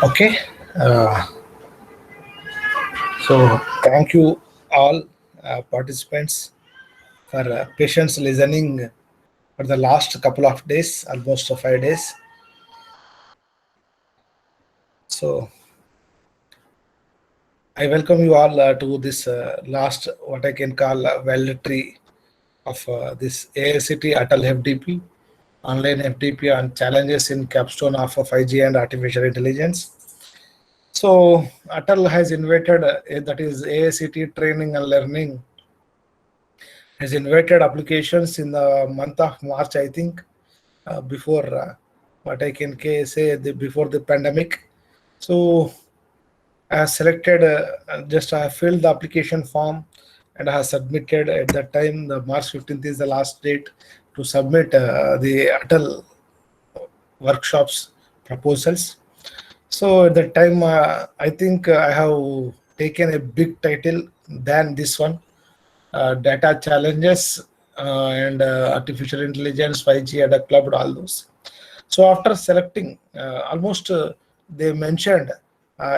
Okay. So thank you all participants for patience listening for the last couple of days, almost 5 days. So I welcome you all to this last, what I can call valedictory of this AICT Atal FDP, online FDP on challenges in capstone of 5G and artificial intelligence. So Atal has invited, that is AICT Training and Learning, has invited applications in the month of March, I think, before what I can say before the pandemic. So I have selected, just I have filled the application form and I have submitted at that time. The March 15th is the last date to submit the Atal workshops proposals. So at that time, I think I have taken a big title than this one, data challenges and artificial intelligence, 5G, and clubbed all those. So after selecting, almost they mentioned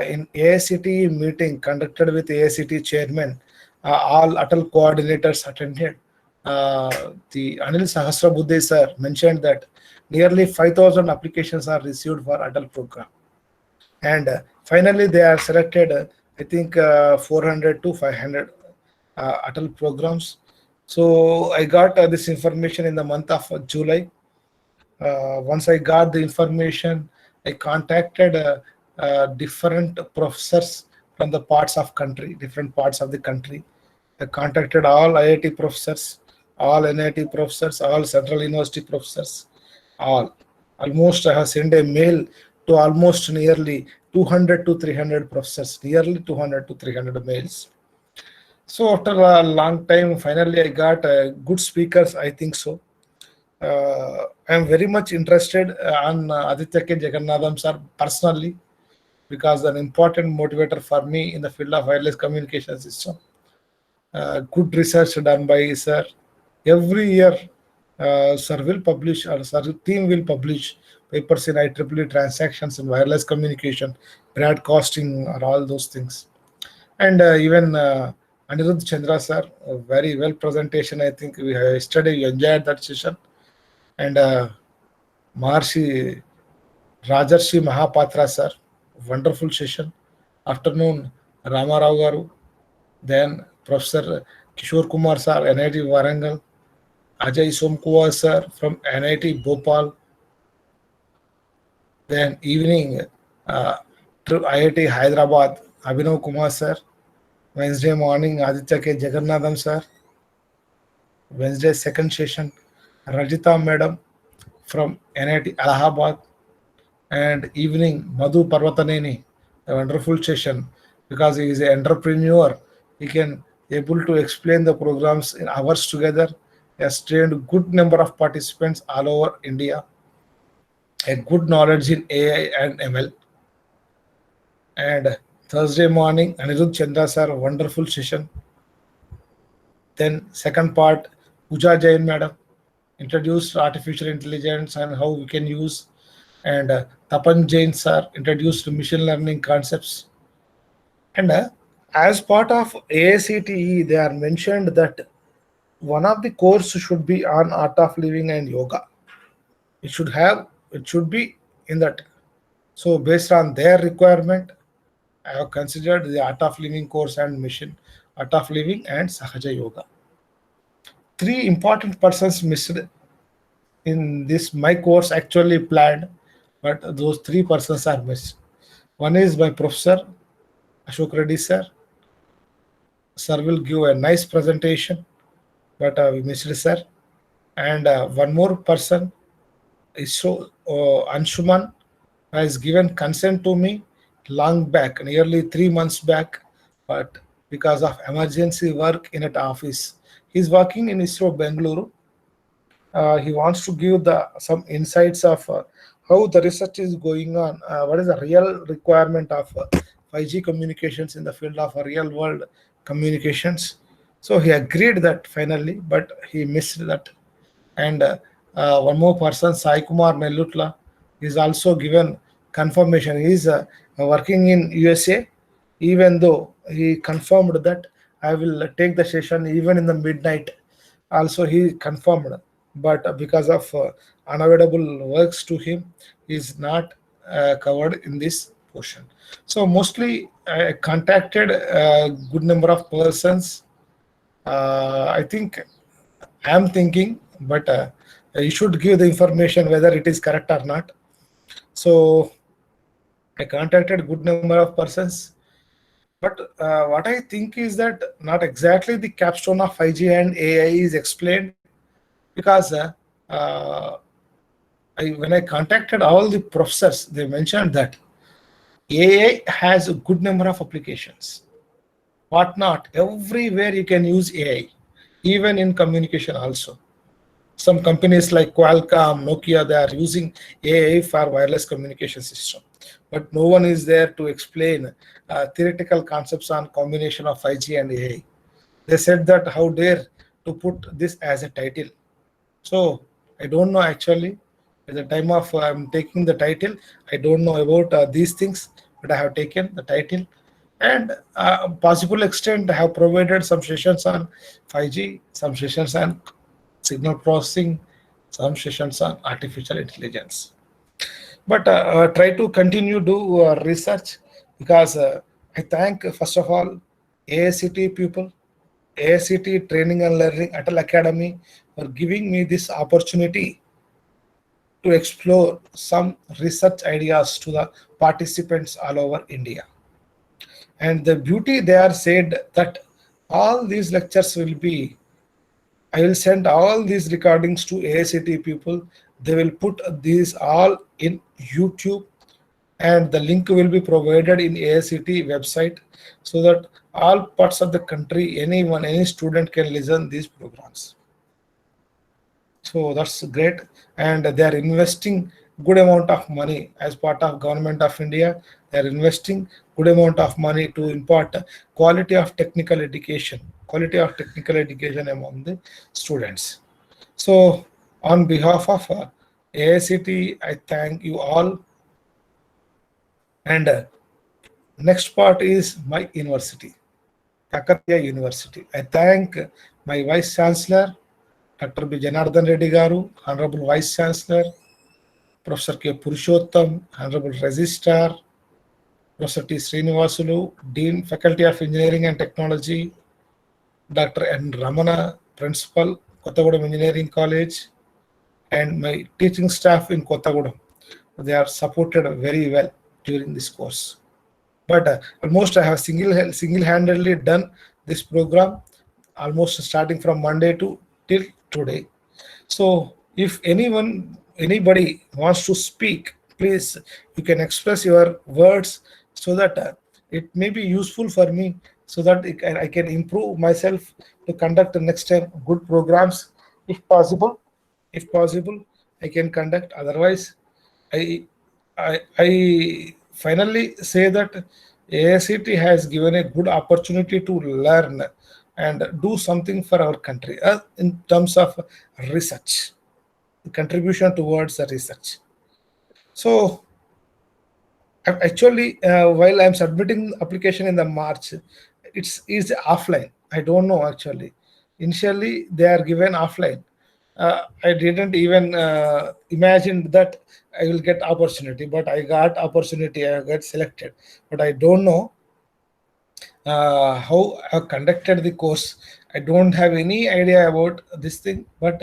in AICT meeting conducted with AICT chairman, all Atal coordinators attended. The Anil Sahasrabuddhe sir mentioned that nearly 5,000 applications are received for Atal program, and finally they are selected. I think 400 to 500 Atal programs. So I got this information in the month of July. Once I got the information, I contacted different professors from the parts of country, different parts of the country. I contacted all IIT professors, all NIT professors, all Central University professors, all. Almost I have sent a mail to almost nearly 200 to 300 professors, nearly 200 to 300 mails. So after a long time, finally I got good speakers, I think so. I am very much interested on Aditya K. Jagannathan sir personally, because an important motivator for me in the field of wireless communication system. Good research done by sir. Every year, sir will publish, or sir team will publish papers in IEEE transactions in wireless communication, broadcasting, or all those things. And even Anirudh Chandra sir, a very well presentation. I think we yesterday enjoyed that session. And Maharshi Rajarshi Mahapatra sir, wonderful session. Afternoon, Ramarao garu, then Professor Kishore Kumar sir, NIT Warangal, Ajay Somkuwa sir from NIT Bhopal. Then evening, to IIT Hyderabad, Abhinav Kumar sir. Wednesday morning, Aditya K. Jagannathan sir. Wednesday second session, Rajita madam from NIT Allahabad. And evening, Madhu Parvataneni, a wonderful session, because he is an entrepreneur. He can able to explain the programs in hours together. He has trained good number of participants all over India, a good knowledge in AI and ML. And Thursday morning, Anirudh Chandra sir, wonderful session. Then second part, Pooja Jain madam introduced artificial intelligence and how we can use, and Tapan Jain sir introduced machine learning concepts. And as part of AICTE, they are mentioned that one of the course should be on art of living and yoga. It should be in that. So based on their requirement, I have considered the art of living course and mission, art of living and Sahaja Yoga. Three important persons missed in this my course actually planned, but those three persons are missed. One is my professor Ashok Reddy sir. Sir will give a nice presentation, but we missed sir. And one more person is so Anshuman has given consent to me long back, nearly 3 months back, but because of emergency work in at office, he's working in ISRO Bengaluru. He wants to give the some insights of how the research is going on, what is the real requirement of 5G communications in the field of real world communications. So he agreed that finally, but he missed that. And one more person, Sai Kumar Nellutla, is also given confirmation. He is working in USA, even though he confirmed that I will take the session even in the midnight. Also, he confirmed, but because of unavoidable works to him, he is not covered in this portion. So mostly, I contacted a good number of persons. I think I am thinking, but you should give the information whether it is correct or not. So I contacted good number of persons, but what I think is that not exactly the capstone of 5G and AI is explained because when I contacted all the professors, they mentioned that AI has a good number of applications. What not? Everywhere you can use AI, even in communication also. Some companies like Qualcomm, Nokia, they are using AI for wireless communication system, but no one is there to explain theoretical concepts on combination of 5G and AI. They said that how dare to put this as a title. So I don't know actually. At the time of I'm taking the title, I don't know about these things, but I have taken the title, and possible extent I have provided some sessions on 5G, some sessions on signal processing, some sessions on artificial intelligence. But try to continue do research because I thank first of all AICT people, AICT Training and Learning Atal Academy for giving me this opportunity to explore some research ideas to the participants all over India. And the beauty there said that all these lectures will be, I will send all these recordings to AICT people. They will put these all in YouTube, and the link will be provided in AICT website so that all parts of the country, anyone, any student can listen these programs. So that's great, and they are investing good amount of money as part of government of India. They are investing good amount of money to impart quality of technical education among the students. So on behalf of AICT, I thank you all. And next part is my university, Kakatiya University. I thank my Vice Chancellor, Dr. B. Janardhan Reddy Garu, Honorable Vice Chancellor, Professor K. Purushottam, Honorable Registrar, Professor T. Srinivasulu, Dean, Faculty of Engineering and Technology, Dr. N. Ramana, Principal, Kottagudem Engineering College, and my teaching staff in Kottagudem. They are supported very well during this course. But almost I have single-handedly done this program, almost starting from Monday to till today. So if anybody wants to speak, please you can express your words so that it may be useful for me, so that I can improve myself to conduct the next time good programs. If possible, I can conduct. Otherwise, I finally say that AICT has given a good opportunity to learn and do something for our country in terms of research, contribution towards the research. So actually, while I'm submitting application in the March, it's offline. I don't know actually. Initially, they are given offline. I didn't even imagine that I will get opportunity, but I got opportunity. I got selected, but I don't know how I have conducted the course. I don't have any idea about this thing, but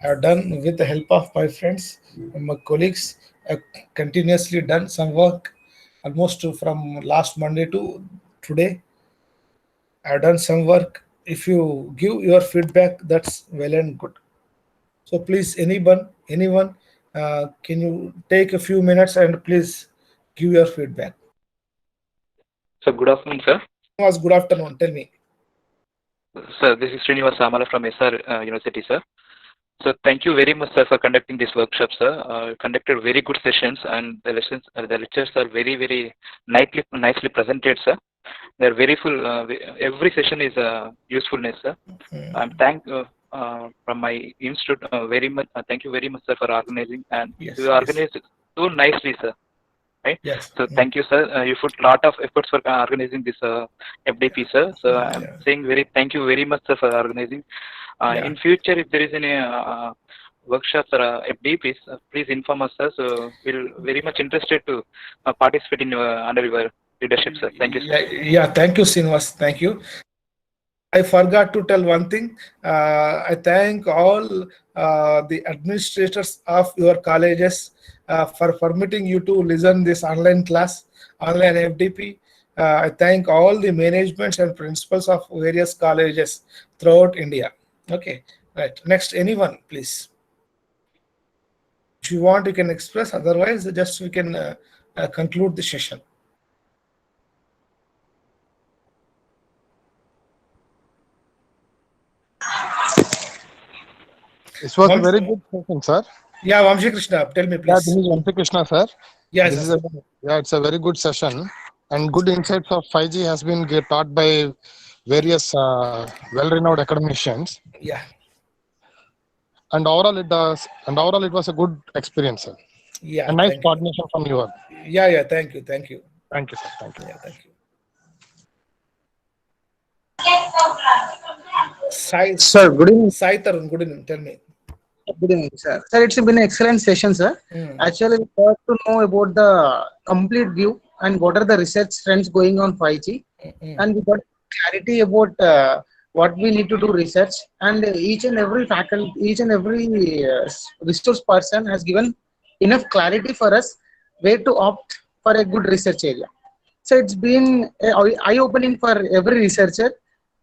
I have done with the help of my friends and my colleagues. I've continuously done some work almost from last Monday to today. I've done some work. If you give your feedback, that's well and good. So please, anyone, can you take a few minutes and please give your feedback? Sir, good afternoon, sir. Was good afternoon. Tell me. Sir, this is Srinivas Samala from SR University, sir. So thank you very much, sir, for conducting this workshop, sir. Conducted very good sessions, and the lectures are very, very nicely presented, sir. They are very full. Every session is usefulness, sir. I'm from my institute very much. Thank you very much, sir, for organizing, and Yes, you organized so nicely, sir. right? Yes. So thank you, sir. You put lot of efforts for organizing this FDP, sir. So I'm Yeah. saying thank you very much, sir, for organizing. Yeah. In future, if there is any workshops or FDPs, please inform us, sir. So we'll very much interested to participate in under your leadership, sir. Thank you, sir. Yeah. Thank you, Srinivas. Thank you. I forgot to tell one thing. I thank all the administrators of your colleges for permitting you to listen this online class, online FDP. I thank all the managements and principals of various colleges throughout India. Okay, right. Next, anyone, please. If you want, you can express. Otherwise, just we can conclude the session. This was a Vamshi- very good session, sir. Yeah, Vamshi Krishna, tell me, Yeah, please. this is Vamshi Krishna, sir. Yes, This is sir. it's a very good session, and good insights of 5G has been taught by various well-renowned academicians. Yeah. And overall, it was a good experience, sir. Yeah. A nice Thank you. coordination from you all. Yeah. Thank you. Thank you. Thank you, sir. Thank you. Yeah, thank you. Sir, good evening. Sai Tarun, good evening. Tell me. Good evening, sir. Sir, it's been an excellent session, sir. Actually, we got to know about the complete view and what are the research trends going on 5G, and we got clarity about what we need to do research. And each and every faculty, each and every resource person has given enough clarity for us where to opt for a good research area. So it's been eye-opening for every researcher,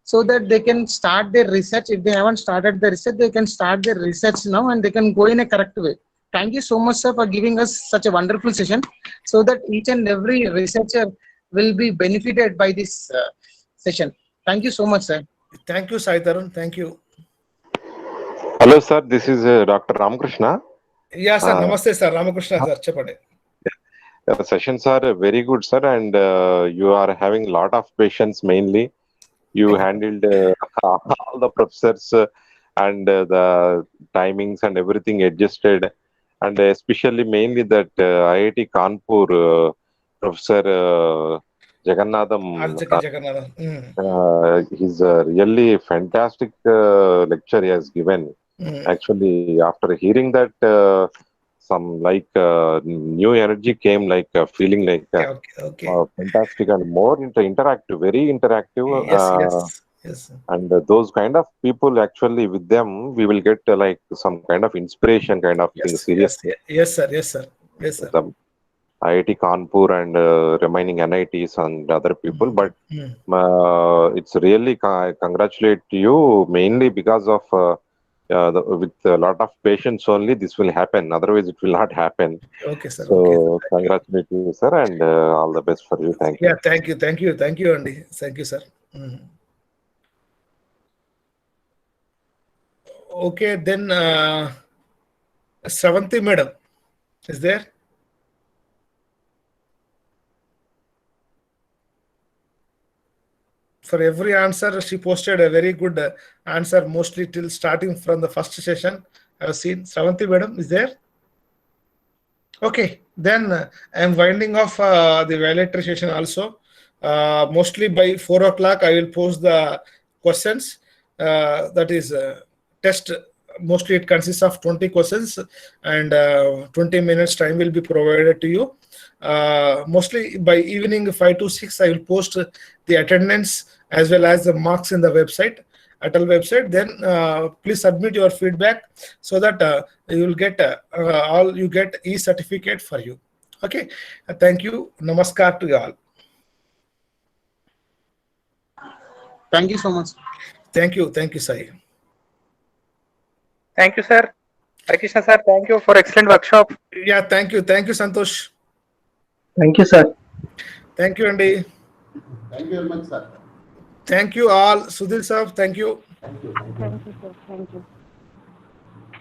so that they can start their research. If they haven't started the research, they can start their research now and they can go in a correct way. Thank you so much, sir, for giving us such a wonderful session, so that each and every researcher will be benefited by this session. Thank you so much, sir. Thank you, Sai Tarun. Thank you. Hello, sir. This is Dr. Ramakrishna. Yeah, sir. Namaste, sir. Ramakrishna, sir. Chapade. The sessions are very good, sir, and you are having a lot of patience mainly. You handled all the professors and the timings and everything adjusted, and especially mainly that IIT Kanpur Professor Jagannatham. RJK Jagannathan. He's a really fantastic lecture he has given. Actually, after hearing that, some new energy came, feeling like Okay. fantastic and more interactive, very interactive. Yes. And those kind of people, actually, with them, we will get some kind of inspiration kind of thing. Seriously. Yes, sir. The IIT Kanpur and remaining NITs and other people, but it's really congratulate you mainly because of with a lot of patience only this will happen. Otherwise, it will not happen. Okay, sir. So congratulate you, sir, and all the best for you. Thank you. Yeah, thank you, Andy. Thank you, sir. Okay, then Sravanti madam is there? For every answer, she posted a very good answer, mostly till starting from the first session. I have seen. Sravanti madam is there? Okay, then I am winding off the valedictory session also. Mostly by 4 o'clock, I will post the questions. That is test. Mostly it consists of 20 questions, and 20 minutes time will be provided to you. Mostly by evening 5 to 6, I will post the attendance as well as the marks in the website, Atal website. Then please submit your feedback so that you will get you get e-certificate for you. Okay. Thank you. Namaskar to you all. Thank you so much. Thank you, Sai. Thank you, sir. Hare Krishna, sir. Thank you for excellent workshop. Yeah, thank you, Santosh. Thank you, sir. Thank you, Andy. Thank you very much, sir. Thank you all. Sudhir sir, thank you. Thank you. Thank you, sir. Thank you.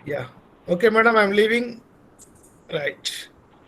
Yeah. Okay, madam, I'm leaving. Right.